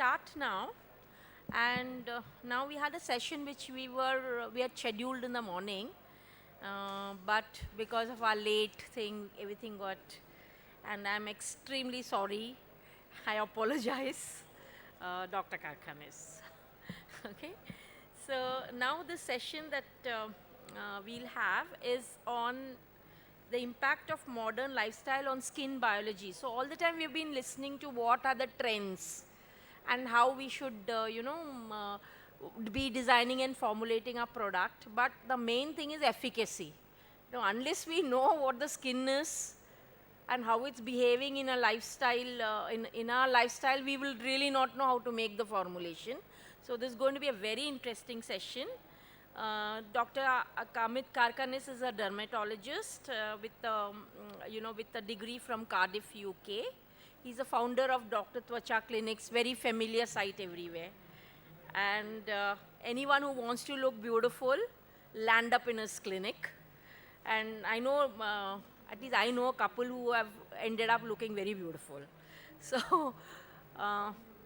start now. And now we had a session which we had scheduled in the morning, but because of our late thing, everything got, and I'm extremely sorry. I apologize, Dr. Karkhanis. Okay, so now the session that we'll have is on the impact of modern lifestyle on skin biology. So all the time we've been listening to what are the trends and how we should, be designing and formulating a product. But the main thing is efficacy. Unless we know what the skin is and how it's behaving in a lifestyle, in our lifestyle, we will really not know how to make the formulation. So this is going to be a very interesting session. Dr. Amit Karkanis is a dermatologist with a degree from Cardiff, UK. He's a founder of Dr. Twacha Clinics, very familiar site everywhere. And anyone who wants to look beautiful, land up in his clinic. And I know, at least I know a couple who have ended up looking very beautiful. So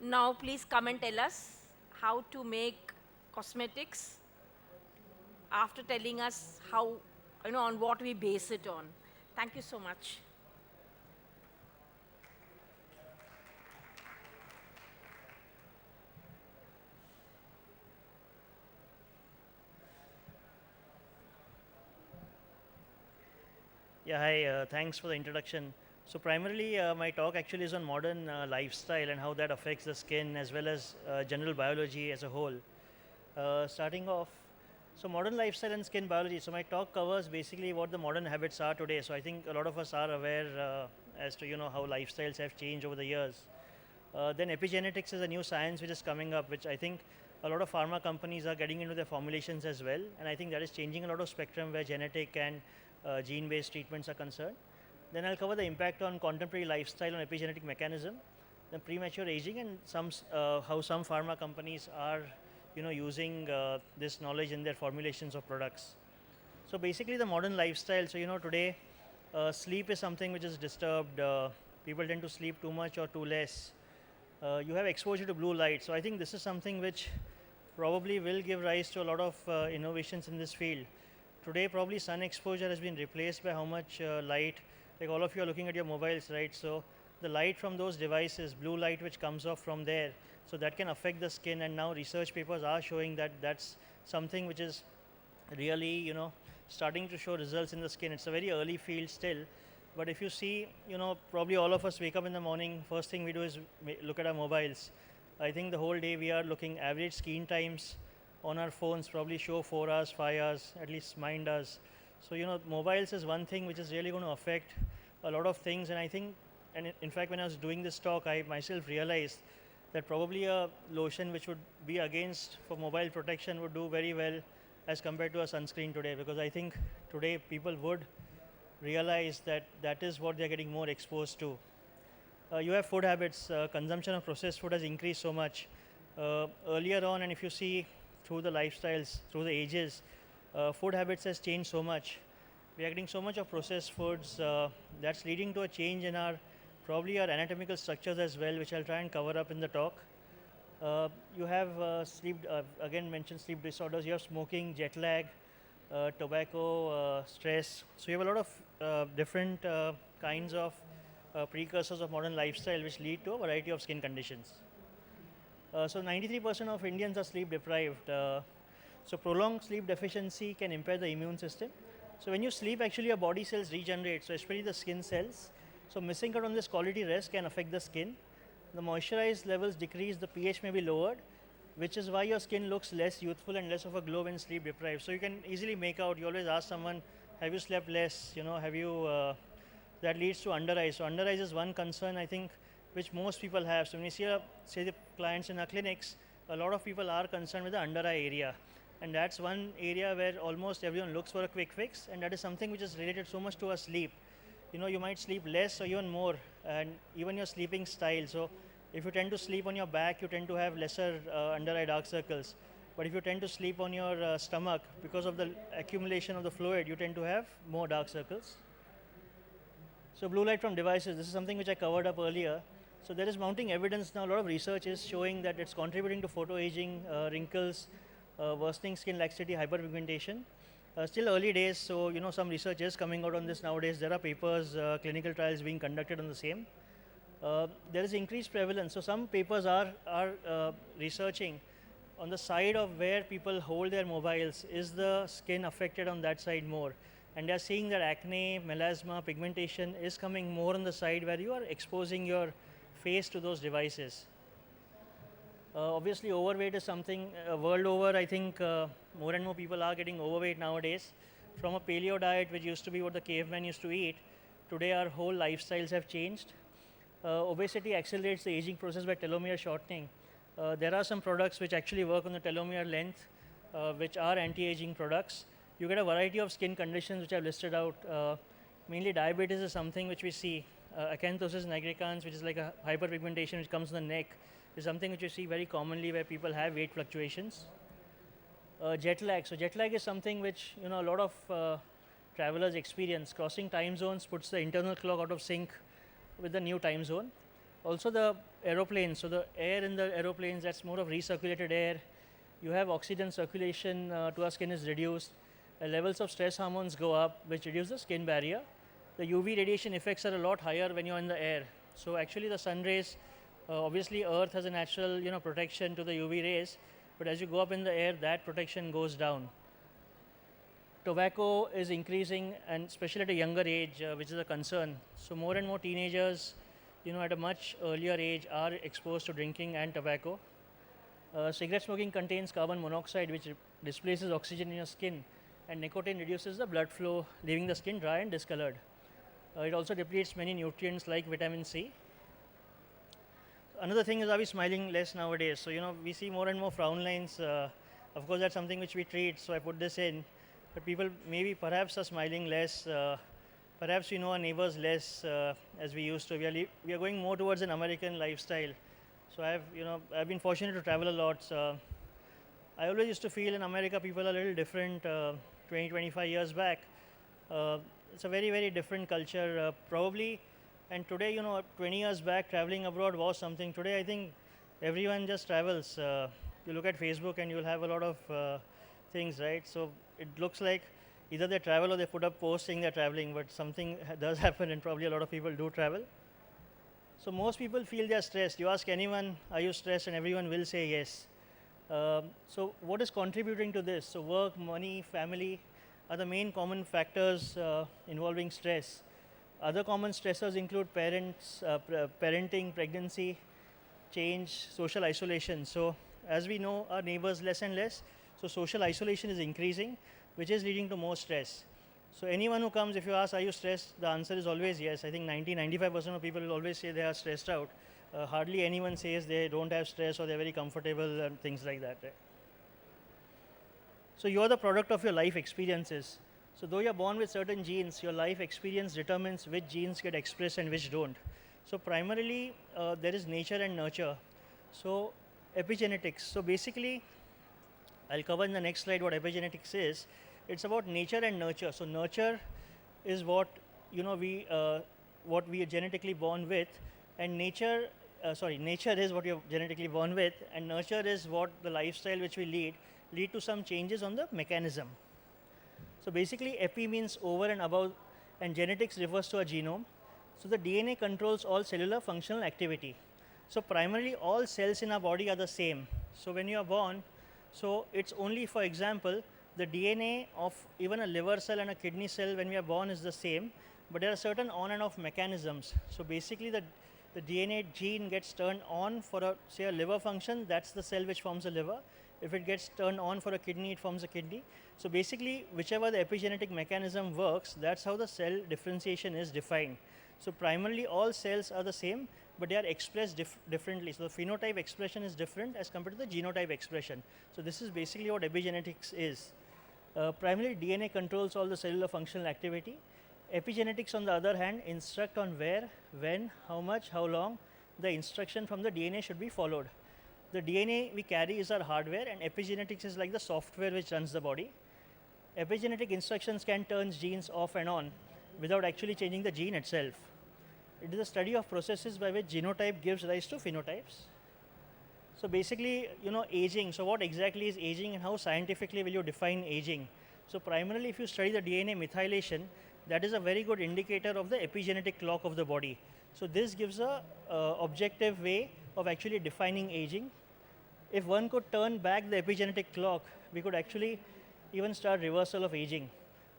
now please come and tell us how to make cosmetics after telling us how, on what we base it on. Thank you so much. Yeah, hi, thanks for the introduction. So primarily my talk actually is on modern lifestyle and how that affects the skin as well as general biology as a whole. Starting off, so modern lifestyle and skin biology. So my talk covers basically what the modern habits are today. So I think a lot of us are aware as to how lifestyles have changed over the years. Then epigenetics is a new science which is coming up, which I think a lot of pharma companies are getting into their formulations as well, and I think that is changing a lot of spectrum where genetic and gene-based treatments are concerned. Then I'll cover the impact on contemporary lifestyle on epigenetic mechanism, then premature aging, and how some pharma companies are using this knowledge in their formulations of products. So basically the modern lifestyle, so today sleep is something which is disturbed. People tend to sleep too much or too less. You have exposure to blue light. So I think this is something which probably will give rise to a lot of innovations in this field. Today probably sun exposure has been replaced by how much light, like all of you are looking at your mobiles, right? So the light from those devices, blue light which comes off from there, so that can affect the skin, and now research papers are showing that that's something which is really starting to show results in the skin. It's a very early field still, but if you see, probably all of us wake up in the morning, first thing we do is look at our mobiles. I think the whole day we are looking average screen times on our phones probably show 4 hours, 5 hours, at least mine does. So mobiles is one thing which is really going to affect a lot of things, and I think, and in fact when I was doing this talk, I myself realized that probably a lotion which would be against for mobile protection would do very well as compared to a sunscreen today, because I think today people would realize that that is what they're getting more exposed to. You have food habits. Consumption of processed food has increased so much earlier on, and if you see through the lifestyles, through the ages, food habits has changed so much. We are getting so much of processed foods that's leading to a change in our probably our anatomical structures as well, which I'll try and cover up in the talk. You have sleep, again mentioned sleep disorders. You have smoking, jet lag, tobacco, stress. So you have a lot of different kinds of precursors of modern lifestyle which lead to a variety of skin conditions. So 93% of Indians are sleep deprived. So prolonged sleep deficiency can impair the immune system. So when you sleep, actually your body cells regenerate, so especially the skin cells. So missing out on this quality rest can affect the skin. The moisturized levels decrease, the pH may be lowered, which is why your skin looks less youthful and less of a glow when sleep deprived. So you can easily make out, you always ask someone, have you slept less? Have you, that leads to under eyes. So under eyes is one concern, I think, which most people have. So when you see, say the clients in our clinics, a lot of people are concerned with the under eye area. And that's one area where almost everyone looks for a quick fix, and that is something which is related so much to our sleep. You might sleep less or even more, and even your sleeping style. So if you tend to sleep on your back, you tend to have lesser under eye dark circles. But if you tend to sleep on your stomach, because of the accumulation of the fluid, you tend to have more dark circles. So blue light from devices, this is something which I covered up earlier. So there is mounting evidence now. A lot of research is showing that it's contributing to photoaging, wrinkles, worsening skin laxity, hyperpigmentation. Still early days, so some research is coming out on this nowadays. There are papers, clinical trials being conducted on the same. There is increased prevalence. So some papers are researching on the side of where people hold their mobiles. Is the skin affected on that side more? And they are seeing that acne, melasma, pigmentation is coming more on the side where you are exposing your face to those devices. Obviously, overweight is something world over. I think more and more people are getting overweight nowadays. From a paleo diet, which used to be what the cavemen used to eat, today our whole lifestyles have changed. Obesity accelerates the aging process by telomere shortening. There are some products which actually work on the telomere length, which are anti-aging products. You get a variety of skin conditions which I've listed out. Mainly diabetes is something which we see. Acanthosis nigricans, which is like a hyperpigmentation which comes in the neck, is something which you see very commonly where people have weight fluctuations. Jet lag. So jet lag is something which a lot of travelers experience. Crossing time zones puts the internal clock out of sync with the new time zone. Also the aeroplanes. So the air in the aeroplanes, that's more of recirculated air. You have oxygen circulation to our skin is reduced. Levels of stress hormones go up, which reduce the skin barrier. The UV radiation effects are a lot higher when you're in the air. So actually the sun rays, obviously Earth has a natural protection to the UV rays, but as you go up in the air, that protection goes down. Tobacco is increasing, and especially at a younger age, which is a concern. So more and more teenagers, at a much earlier age, are exposed to drinking and tobacco. Cigarette smoking contains carbon monoxide, which displaces oxygen in your skin, and nicotine reduces the blood flow, leaving the skin dry and discolored. It also depletes many nutrients like vitamin C. Another thing is, are we smiling less nowadays? So, we see more and more frown lines. Of course, that's something which we treat, so I put this in. But people maybe perhaps are smiling less. Perhaps we know our neighbors less as we used to. We are going more towards an American lifestyle. So I've been fortunate to travel a lot. So I always used to feel in America people are a little different 20, 25 years back. It's a very, very different culture, probably. And today, 20 years back, traveling abroad was something. Today, I think everyone just travels. You look at Facebook and you'll have a lot of things, right? So it looks like either they travel or they put up posts saying they're traveling, but something does happen, and probably a lot of people do travel. So most people feel they're stressed. You ask anyone, are you stressed? And everyone will say yes. So what is contributing to this? So work, money, family are the main common factors involving stress. Other common stressors include parenting, pregnancy, change, social isolation. So as we know, our neighbors less and less, so social isolation is increasing, which is leading to more stress. So anyone who comes, if you ask, are you stressed? The answer is always yes. I think 95% of people will always say they are stressed out. Hardly anyone says they don't have stress or they're very comfortable and things like that. Right? So you are the product of your life experiences. So though you're born with certain genes, your life experience determines which genes get expressed and which don't. So primarily, there is nature and nurture. So epigenetics. So basically, I'll cover in the next slide what epigenetics is. It's about nature and nurture. So nurture is what we are genetically born with, and nature is what you're genetically born with, and nurture is what the lifestyle which we lead to some changes on the mechanism. So basically, epi means over and above, and genetics refers to a genome. So the DNA controls all cellular functional activity. So primarily, all cells in our body are the same. So when you are born, so it's only, for example, the DNA of even a liver cell and a kidney cell when we are born is the same, but there are certain on and off mechanisms. So basically, the DNA gene gets turned on for say a liver function, that's the cell which forms a liver. If it gets turned on for a kidney, it forms a kidney. So basically, whichever the epigenetic mechanism works, that's how the cell differentiation is defined. So primarily, all cells are the same, but they are expressed differently. So the phenotype expression is different as compared to the genotype expression. So this is basically what epigenetics is. Primarily, DNA controls all the cellular functional activity. Epigenetics, on the other hand, instruct on where, when, how much, how long the instruction from the DNA should be followed. The DNA we carry is our hardware, and epigenetics is like the software which runs the body. Epigenetic instructions can turn genes off and on without actually changing the gene itself. It is a study of processes by which genotype gives rise to phenotypes. So basically, aging. So what exactly is aging and how scientifically will you define aging? So primarily, if you study the DNA methylation, that is a very good indicator of the epigenetic clock of the body. So this gives a objective way of actually defining aging. If one could turn back the epigenetic clock, we could actually even start reversal of aging.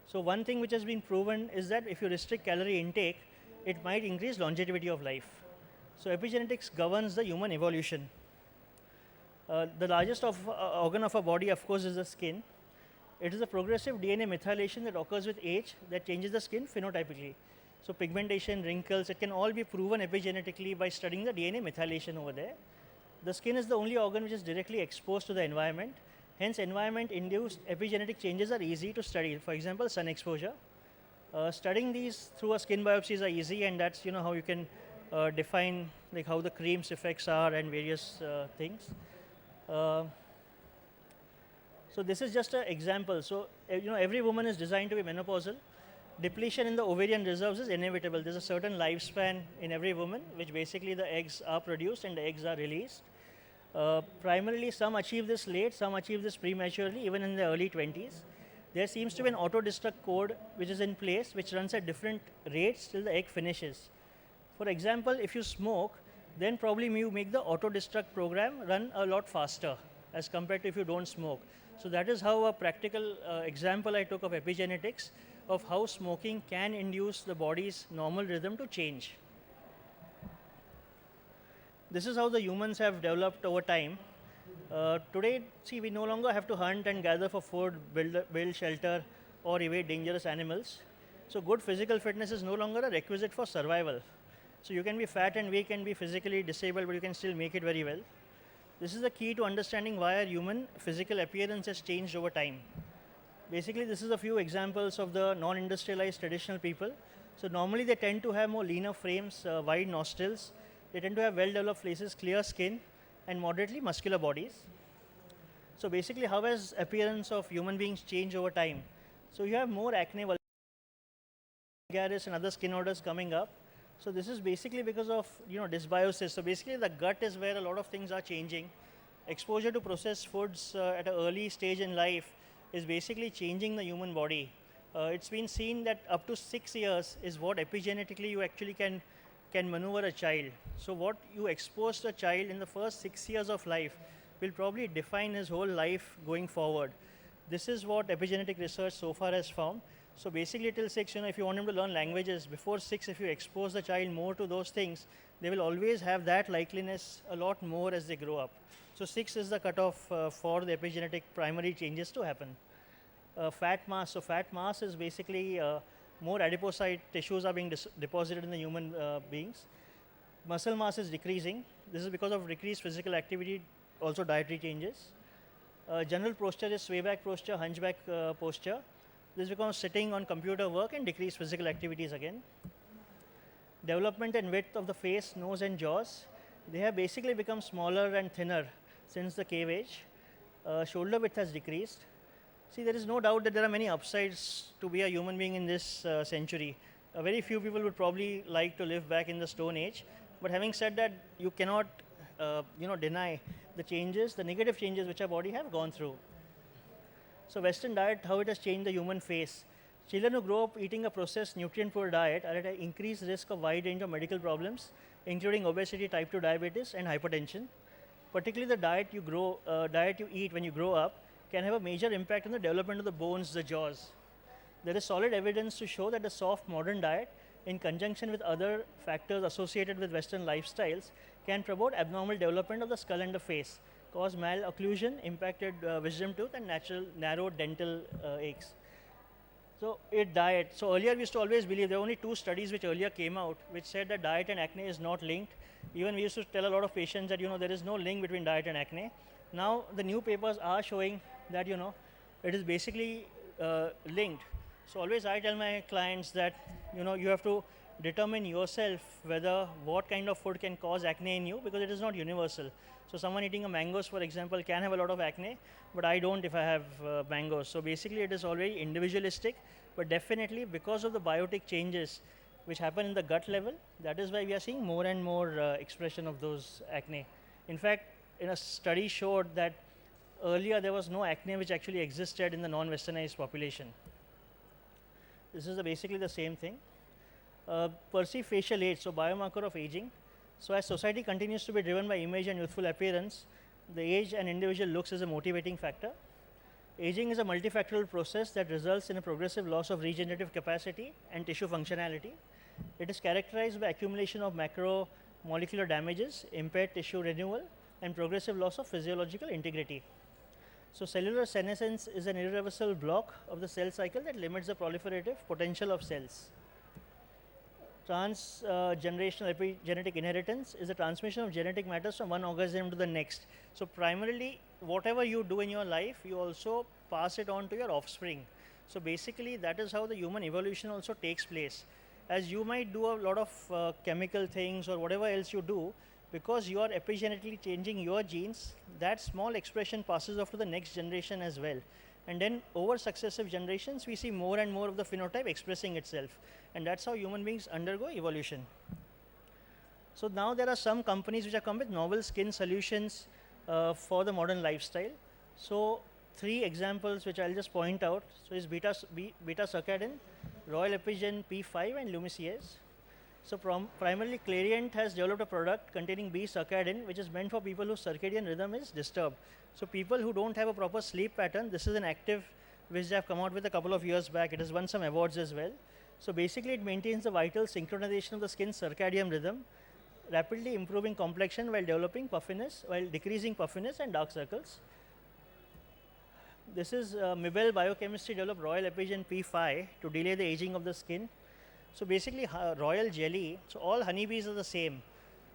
So one thing which has been proven is that if you restrict calorie intake, it might increase longevity of life. So epigenetics governs the human evolution. The largest organ of our body, of course, is the skin. It is a progressive DNA methylation that occurs with age that changes the skin phenotypically. So pigmentation, wrinkles, it can all be proven epigenetically by studying the DNA methylation over there. The skin is the only organ which is directly exposed to the environment. Hence, environment-induced epigenetic changes are easy to study. For example, sun exposure. Studying these through a skin biopsies are easy, and that's how you can define like how the cream's effects are and various things. So this is just an example. So every woman is designed to be menopausal. Depletion in the ovarian reserves is inevitable. There's a certain lifespan in every woman, which basically the eggs are produced and the eggs are released. Primarily, some achieve this late, some achieve this prematurely, even in the early 20s. There seems to be an auto-destruct code which is in place, which runs at different rates till the egg finishes. For example, if you smoke, then probably you make the auto-destruct program run a lot faster as compared to if you don't smoke. So that is how a practical example I took of epigenetics of how smoking can induce the body's normal rhythm to change. This is how the humans have developed over time. Today, see, we no longer have to hunt and gather for food, build shelter, or evade dangerous animals. So good physical fitness is no longer a requisite for survival. So you can be fat and weak and be physically disabled, but you can still make it very well. This is the key to understanding why our human physical appearance has changed over time. Basically, this is a few examples of the non-industrialized traditional people. So normally they tend to have more leaner frames, wide nostrils. They tend to have well-developed faces, clear skin, and moderately muscular bodies. So basically, how has appearance of human beings changed over time? So you have more acne, vulgaris, and other skin orders coming up. So this is basically because of dysbiosis. So basically, the gut is where a lot of things are changing. Exposure to processed foods at an early stage in life is basically changing the human body. It's been seen that up to 6 years is what epigenetically you actually can maneuver a child. So what you expose to a child in the first 6 years of life will probably define his whole life going forward. This is what epigenetic research so far has found. So basically till 6, if you want him to learn languages, before 6, if you expose the child more to those things, they will always have that likeliness a lot more as they grow up. So 6 is the cutoff for the epigenetic primary changes to happen. Fat mass. So fat mass is basically more adipocyte tissues are being deposited in the human beings. Muscle mass is decreasing. This is because of decreased physical activity, also dietary changes. General posture is swayback posture, hunchback posture. This becomes sitting on computer work and decreased physical activities again. Development and width of the face, nose and jaws. They have basically become smaller and thinner since the cave age. Shoulder width has decreased. See, there is no doubt that there are many upsides to be a human being in this century. Very few people would probably like to live back in the Stone Age. But having said that, you cannot deny the changes, the negative changes which our body have gone through. So Western diet, how it has changed the human face. Children who grow up eating a processed nutrient-poor diet are at an increased risk of wide range of medical problems, including obesity, type 2 diabetes, and hypertension. Particularly the diet you eat when you grow up can have a major impact on the development of the bones, the jaws. There is solid evidence to show that a soft modern diet, in conjunction with other factors associated with Western lifestyles, can promote abnormal development of the skull and the face, cause malocclusion, impacted wisdom tooth, and natural narrow dental aches. So diet. So earlier we used to always believe there were only 2 studies which earlier came out, which said that diet and acne is not linked. Even we used to tell a lot of patients that there is no link between diet and acne. Now the new papers are showing that it is basically linked. So always I tell my clients that you have to determine yourself whether what kind of food can cause acne in you, because it is not universal. So someone eating a mangoes, for example, can have a lot of acne, but I don't if I have mangoes. So basically it is already individualistic, but definitely because of the biotic changes, which happen in the gut level. That is why we are seeing more and more expression of those acne. In fact, in a study showed that earlier there was no acne which actually existed in the non-westernized population. This is basically the same thing. Perceived facial age, so biomarker of aging. So as society continues to be driven by image and youthful appearance, the age an individual looks is a motivating factor. Aging is a multifactorial process that results in a progressive loss of regenerative capacity and tissue functionality. It is characterized by accumulation of macromolecular damages, impaired tissue renewal, and progressive loss of physiological integrity. So cellular senescence is an irreversible block of the cell cycle that limits the proliferative potential of cells. Transgenerational epigenetic inheritance is the transmission of genetic matters from one organism to the next. So primarily, whatever you do in your life, you also pass it on to your offspring. So basically, that is how the human evolution also takes place. As you might do a lot of chemical things or whatever else you do, because you are epigenetically changing your genes, that small expression passes off to the next generation as well. And then over successive generations, we see more and more of the phenotype expressing itself. And that's how human beings undergo evolution. So now there are some companies which have come with novel skin solutions for the modern lifestyle. So 3 examples which I'll just point out. So is beta-circadin, Royal Epigen P5 and Lumiciase. So primarily Clariant has developed a product containing B-circadin, which is meant for people whose circadian rhythm is disturbed. So people who don't have a proper sleep pattern, this is an active which they have come out with a couple of years back. It has won some awards as well. So basically it maintains the vital synchronization of the skin's circadian rhythm, rapidly improving complexion while decreasing puffiness and dark circles. This is Mibel Biochemistry developed Royal Epigen P5 to delay the aging of the skin. So basically royal jelly, so all honeybees are the same,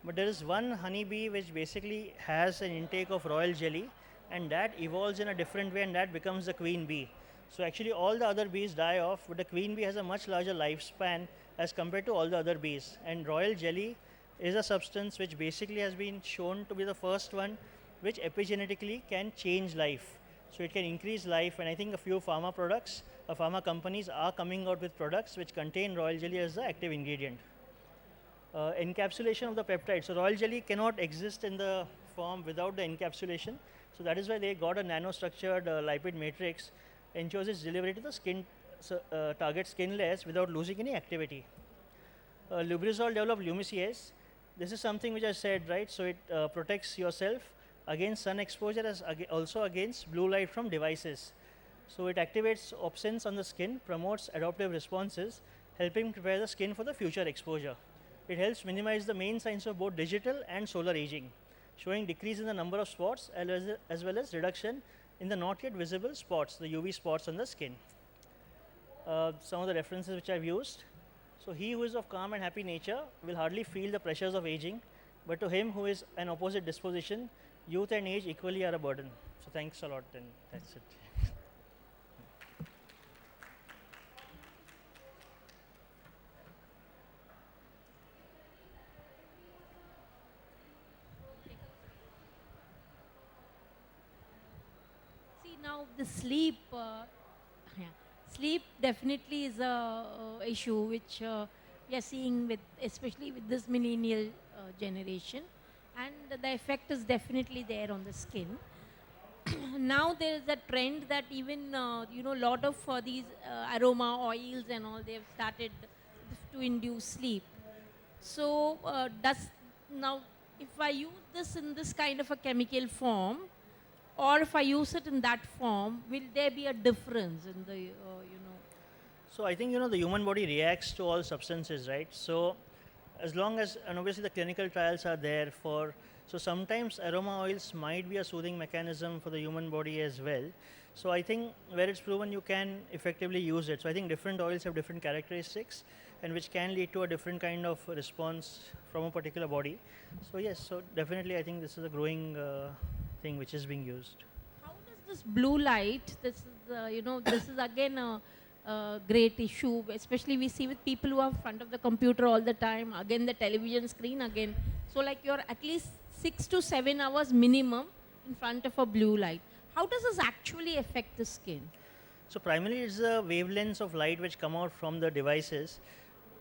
but there is one honeybee which basically has an intake of royal jelly, and that evolves in a different way and that becomes the queen bee. So actually all the other bees die off, but the queen bee has a much larger lifespan as compared to all the other bees. And royal jelly is a substance which basically has been shown to be the first one which epigenetically can change life. So it can increase life, and I think a few pharma companies are coming out with products which contain royal jelly as the active ingredient. Encapsulation of the peptide. So royal jelly cannot exist in the form without the encapsulation. So that is why they got a nanostructured lipid matrix, ensures its delivery to the skin, target skin layers without losing any activity. Lubrizol developed Lumiciase. This is something which I said, right? So it protects yourself against sun exposure as also against blue light from devices. So it activates opsins on the skin, promotes adaptive responses, helping prepare the skin for the future exposure. It helps minimize the main signs of both digital and solar aging, showing decrease in the number of spots as well as reduction in the not yet visible spots, the UV spots on the skin. Some of the references which I've used. So he who is of calm and happy nature will hardly feel the pressures of aging, but to him who is an opposite disposition, youth and age equally are a burden. So thanks a lot, and that's it. See, now the sleep, sleep definitely is a issue which we are seeing with, especially with this millennial generation, and the effect is definitely there on the skin. Now there is a trend that even lot of these aroma oils and all, they have started to induce sleep. So does now, if I use this in this kind of a chemical form, or if I use it in that form, will there be a difference in the So I think the human body reacts to all substances, right? So as long as, and obviously the clinical trials are there for, so sometimes aroma oils might be a soothing mechanism for the human body as well. So I think where it's proven, you can effectively use it. So I think different oils have different characteristics, and which can lead to a different kind of response from a particular body. So yes, so definitely I think this is a growing thing which is being used. how does this blue light, this is this is again a great issue, especially we see with people who are in front of the computer all the time, again the television screen again. So like you're at least 6 to 7 hours minimum in front of a blue light. How does this actually affect the skin? So primarily it's the wavelengths of light which come out from the devices.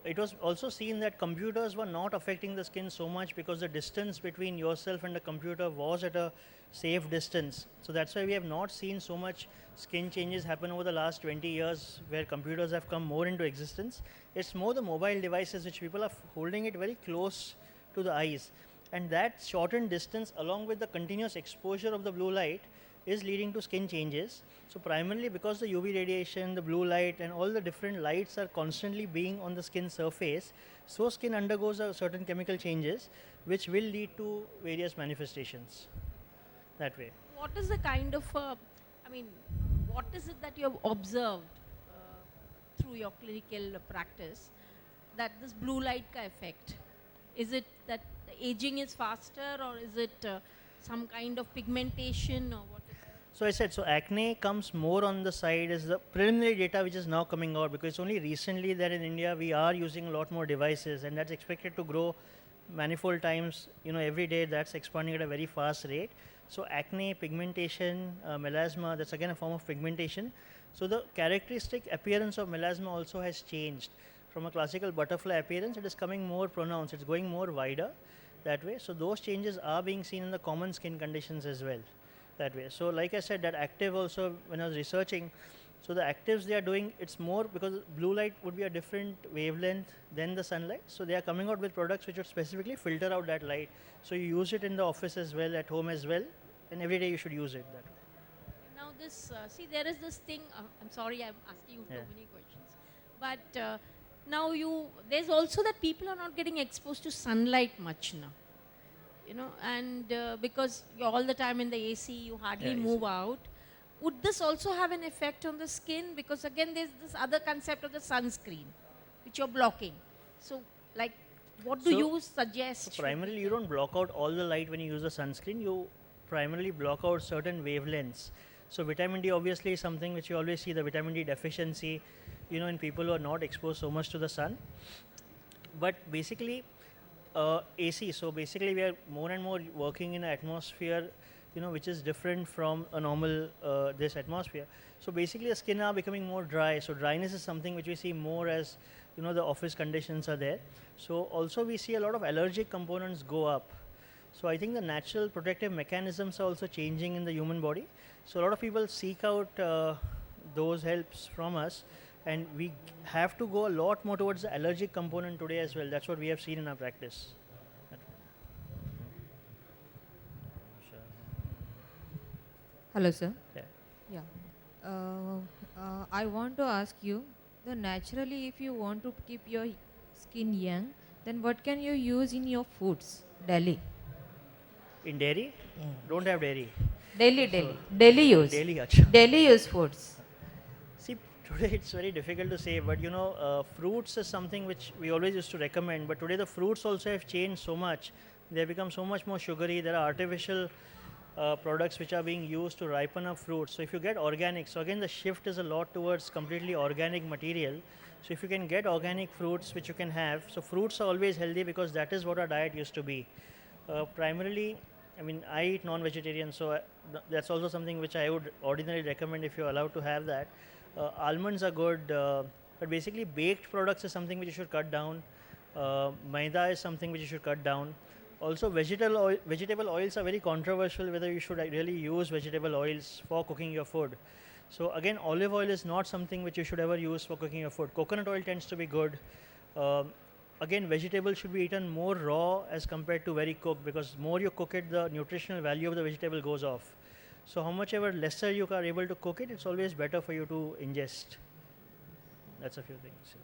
it was also seen that computers were not affecting the skin so much because the distance between yourself and the computer was at a safe distance. So that's why we have not seen so much skin changes happen over the last 20 years where computers have come more into existence. It's more the mobile devices which people are holding it very close to the eyes. And that shortened distance along with the continuous exposure of the blue light is leading to skin changes. So primarily because the UV radiation, the blue light and all the different lights are constantly being on the skin surface, so skin undergoes a certain chemical changes which will lead to various manifestations that way. What is the kind of, I mean, what is it that you have observed through your clinical practice that this blue light ka effect? Is it that the aging is faster, or is it some kind of pigmentation, or what is it? So I said, so acne comes more on the side as the preliminary data which is now coming out, because it's only recently that in India we are using a lot more devices and that's expected to grow manifold times, every day. That's expanding at a very fast rate. So acne, pigmentation, melasma, that's again a form of pigmentation. So the characteristic appearance of melasma also has changed. From a classical butterfly appearance, it is coming more pronounced, it's going more wider that way. So those changes are being seen in the common skin conditions as well that way. So like I said, that active also, when I was researching, so the actives they are doing, it's more because blue light would be a different wavelength than the sunlight. So they are coming out with products which would specifically filter out that light. So you use it in the office as well, at home as well, and every day you should use it that way. Now this, see, there is this thing, I'm sorry I'm asking you Yeah. too many questions, but now there's also that people are not getting exposed to sunlight much now. And because you're all the time in the AC, you hardly Yeah, move out. Would this also have an effect on the skin? Because again, there's this other concept of the sunscreen, which you're blocking. So, like, what do So- you suggest? So should primarily be you don't block out all the light when you use the sunscreen, you primarily block out certain wavelengths. So vitamin D obviously is something which you always see, the vitamin D deficiency, in people who are not exposed so much to the sun. But basically, AC, so basically we are more and more working in an atmosphere, which is different from a normal this atmosphere. So basically the skin are becoming more dry. So dryness is something which we see more as, the office conditions are there. So also we see a lot of allergic components go up. So I think the natural protective mechanisms are also changing in the human body. So a lot of people seek out those helps from us, and we have to go a lot more towards the allergic component today as well. That's what we have seen in our practice. Hello, sir. Yeah. Yeah. I want to ask you, naturally, if you want to keep your skin young, then what can you use in your foods? Daily. In dairy, don't have dairy. Daily use. Daily, acha. Daily use foods. See, today it's very difficult to say, but fruits is something which we always used to recommend. But today the fruits also have changed so much; they have become so much more sugary. There are artificial products which are being used to ripen up fruits. So if you get organic, so again the shift is a lot towards completely organic material. So if you can get organic fruits which you can have, so fruits are always healthy because that is what our diet used to be. Primarily, I eat non-vegetarian, so that's also something which I would ordinarily recommend if you're allowed to have that. Almonds are good, but basically baked products is something which you should cut down. Maida is something which you should cut down. Also, vegetable oils are very controversial whether you should really use vegetable oils for cooking your food. So again, olive oil is not something which you should ever use for cooking your food. Coconut oil tends to be good. Again, vegetables should be eaten more raw as compared to very cooked, because more you cook it, the nutritional value of the vegetable goes off. So how much ever lesser you are able to cook it, it's always better for you to ingest. That's a few things.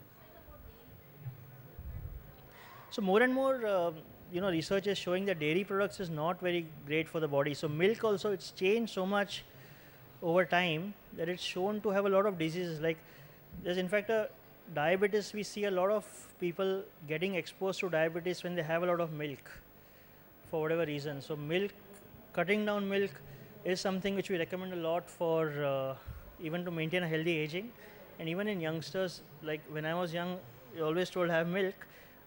So more and more, research is showing that dairy products is not very great for the body. So milk also, it's changed so much over time that it's shown to have a lot of diseases. Like there's in fact a diabetes, we see a lot of people getting exposed to diabetes when they have a lot of milk for whatever reason. So milk, cutting down milk is something which we recommend a lot for even to maintain a healthy aging. And even in youngsters, like when I was young, we always told have milk,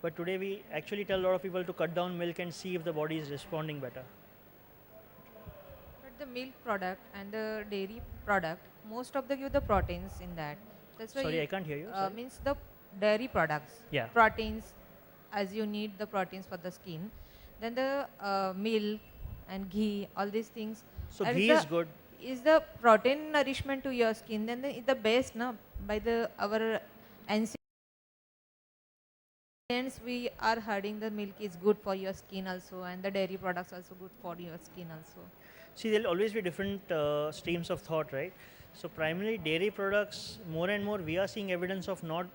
but today we actually tell a lot of people to cut down milk and see if the body is responding better. But the milk product and the dairy product, most of the give the proteins in that. That's why Sorry, I can't hear you. Sorry. means the dairy products, Yeah. proteins, as you need the proteins for the skin. Then the milk and ghee, all these things. So are ghee the, is good. is the protein nourishment to your skin. Then the best, no? By the our ancients, we are hearding the milk is good for your skin also, and the dairy products also good for your skin also. See, there'll always be different streams of thought, right? So primarily dairy products, more and more we are seeing evidence of not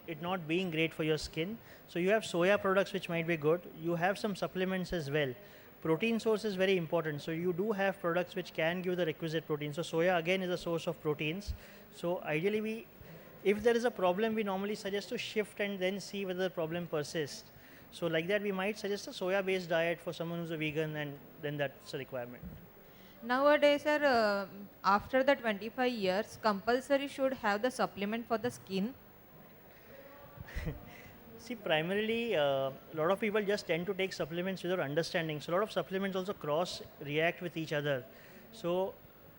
being great for your skin. So you have soya products which might be good. You have some supplements as well. Protein source is very important. So you do have products which can give the requisite protein. So soya again is a source of proteins. So ideally if there is a problem, we normally suggest to shift and then see whether the problem persists. So like that, we might suggest a soya-based diet for someone who's a vegan, and then that's a requirement. Nowadays, sir, after the 25 years, compulsory should have the supplement for the skin. See, primarily, a lot of people just tend to take supplements without understanding. So, a lot of supplements also cross react with each other. So,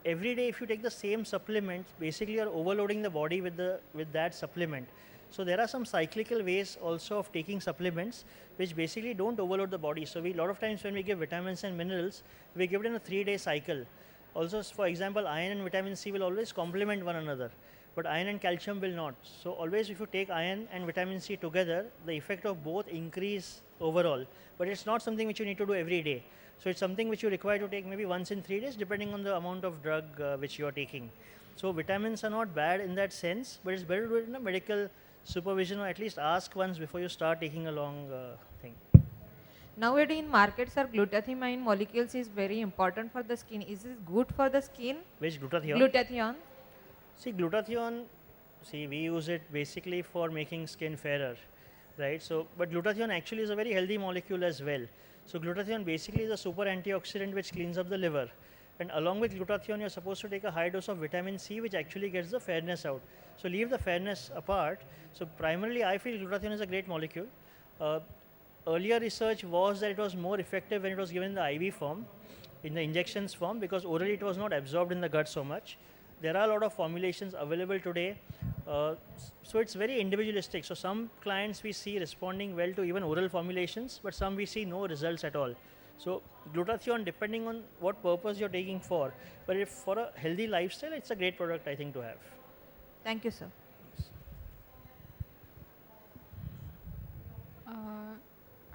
every day, if you take the same supplement, basically you're overloading the body with that supplement. So, there are some cyclical ways also of taking supplements which basically don't overload the body. So, we a lot of times when we give vitamins and minerals, we give it in a 3-day cycle. Also, for example, iron and vitamin C will always complement one another, but iron and calcium will not. So always if you take iron and vitamin C together, the effect of both increase overall, but it's not something which you need to do every day. So it's something which you require to take maybe once in 3 days, depending on the amount of drug which you are taking. So vitamins are not bad in that sense, but it's better to do it in a medical supervision, or at least ask once before you start taking a long thing. Nowadays in markets, sir, glutathione molecules is very important for the skin. Is it good for the skin? Which glutathione? Glutathione. See, glutathione, we use it basically for making skin fairer, right? So, but glutathione actually is a very healthy molecule as well. So, glutathione basically is a super antioxidant which cleans up the liver. And along with glutathione, you're supposed to take a high dose of vitamin C, which actually gets the fairness out. So, leave the fairness apart. So, primarily, I feel glutathione is a great molecule. Uh, Earlier research was that it was more effective when it was given in the IV form, in the injections form, because orally it was not absorbed in the gut so much. There are a lot of formulations available today, so it's very individualistic. So some clients we see responding well to even oral formulations, but some we see no results at all. So glutathione, depending on what purpose you're taking for, but if for a healthy lifestyle, it's a great product I think to have. Thank you, sir.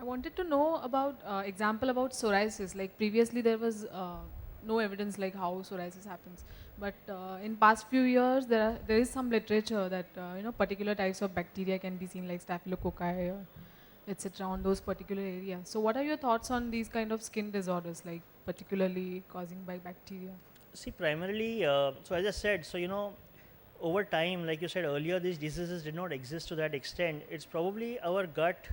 I wanted to know about example about psoriasis. Like previously there was no evidence like how psoriasis happens, but in past few years there is some literature that particular types of bacteria can be seen like staphylococci or etc. on those particular areas. So what are your thoughts on these kind of skin disorders, like particularly causing by bacteria? See, primarily, so as I said, over time, like you said earlier, these diseases did not exist to that extent. It's probably our gut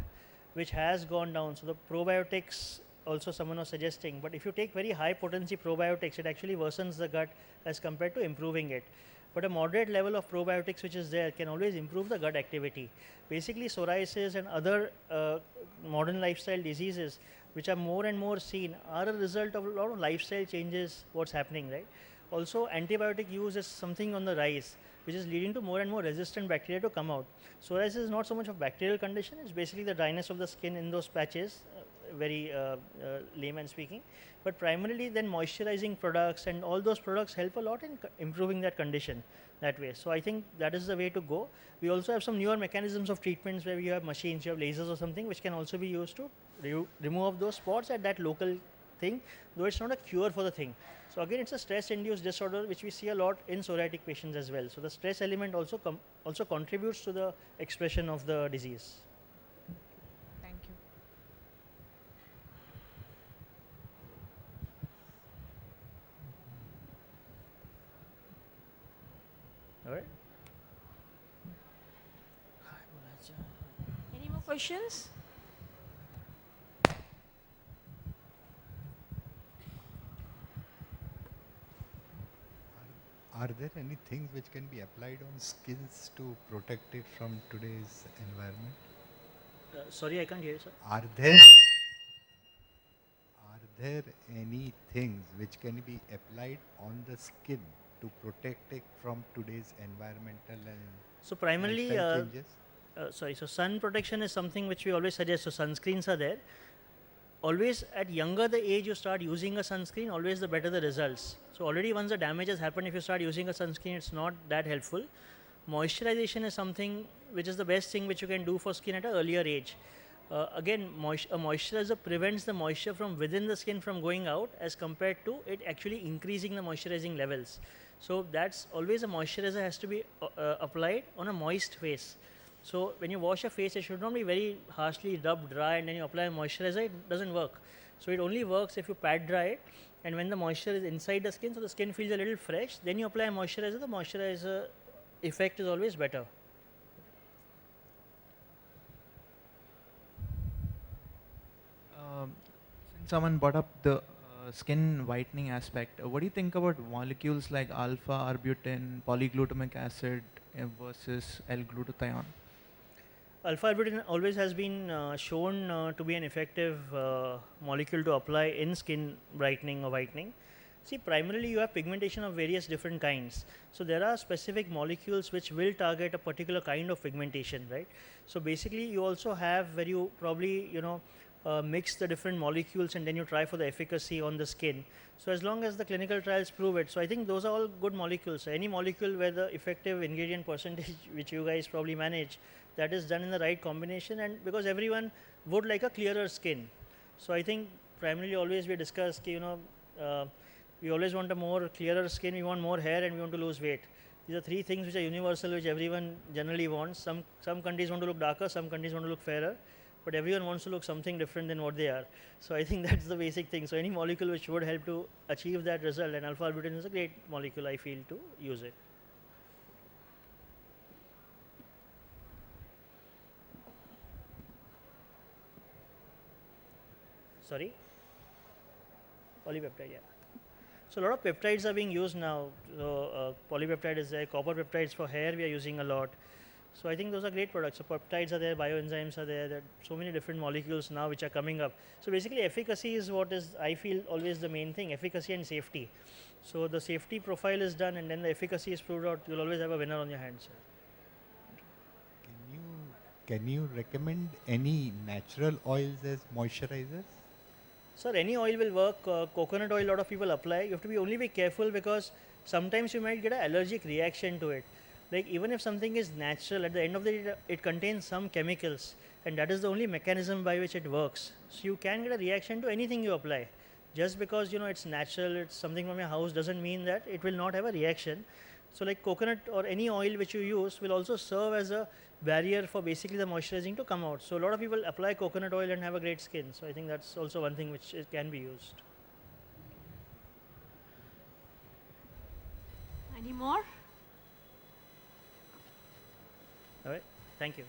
which has gone down. So the probiotics also someone was suggesting, but if you take very high potency probiotics, it actually worsens the gut as compared to improving it. But a moderate level of probiotics which is there can always improve the gut activity. Basically, psoriasis and other modern lifestyle diseases which are more and more seen are a result of a lot of lifestyle changes, what's happening, right? Also, antibiotic use is something on the rise, which is leading to more and more resistant bacteria to come out. Psoriasis is not so much of bacterial condition, it's basically the dryness of the skin in those patches, very layman speaking. But primarily then moisturizing products and all those products help a lot in improving that condition that way. So I think that is the way to go. We also have some newer mechanisms of treatments where you have machines, you have lasers or something which can also be used to remove those spots at that local thing, though it's not a cure for the thing. So again, it's a stress-induced disorder which we see a lot in psoriatic patients as well. So the stress element also contributes to the expression of the disease. Thank you. All right. Any more questions? Are there any things which can be applied on skins to protect it from today's environment? Sorry, I can't hear you, sir. Are there any things which can be applied on the skin to protect it from today's environmental and So primarily, lifestyle changes? sorry, so sun protection is something which we always suggest. So sunscreens are there. Always at younger the age you start using a sunscreen, always the better the results. So already once the damage has happened, if you start using a sunscreen, it's not that helpful. Moisturization is something which is the best thing which you can do for skin at an earlier age. Again, a moisturizer prevents the moisture from within the skin from going out as compared to it actually increasing the moisturizing levels. So that's always a moisturizer has to be applied on a moist face. So when you wash your face, it should not be very harshly rubbed dry and then you apply a moisturizer, it doesn't work. So it only works if you pat dry it and when the moisture is inside the skin, so the skin feels a little fresh, then you apply a moisturizer, the moisturizer effect is always better. Since someone brought up the skin whitening aspect, what do you think about molecules like alpha-arbutin, polyglutamic acid versus L-glutathione? Alpha-arbutin always has been shown to be an effective molecule to apply in skin brightening or whitening. See, primarily you have pigmentation of various different kinds. So there are specific molecules which will target a particular kind of pigmentation, right? So basically you also have where you probably, mix the different molecules and then you try for the efficacy on the skin. So as long as the clinical trials prove it, so I think those are all good molecules. So any molecule where the effective ingredient percentage which you guys probably manage, that is done in the right combination, and because everyone would like a clearer skin. So I think primarily always we discuss, we always want a more clearer skin, we want more hair and we want to lose weight. These are three things which are universal, which everyone generally wants. Some countries want to look darker, some countries want to look fairer, but everyone wants to look something different than what they are. So I think that's the basic thing. So any molecule which would help to achieve that result, and alpha-arbutin is a great molecule, I feel, to use it. Sorry? Polypeptide, yeah. So a lot of peptides are being used now. So polypeptide is there, copper peptides for hair we are using a lot. So I think those are great products. So peptides are there, bioenzymes are there. There are so many different molecules now which are coming up. So basically efficacy is what is, I feel, always the main thing, efficacy and safety. So the safety profile is done and then the efficacy is proved out, you'll always have a winner on your hands. Can you recommend any natural oils as moisturizers? Sir, any oil will work. Coconut oil, a lot of people apply. You have to only be careful because sometimes you might get an allergic reaction to it. Like even if something is natural, at the end of the day, it contains some chemicals, and that is the only mechanism by which it works. So you can get a reaction to anything you apply. Just because it's natural, it's something from your house, doesn't mean that it will not have a reaction. So like coconut or any oil which you use will also serve as a barrier for basically the moisturizing to come out. So a lot of people apply coconut oil and have a great skin. So I think that's also one thing which can be used. Any more? All right. Thank you.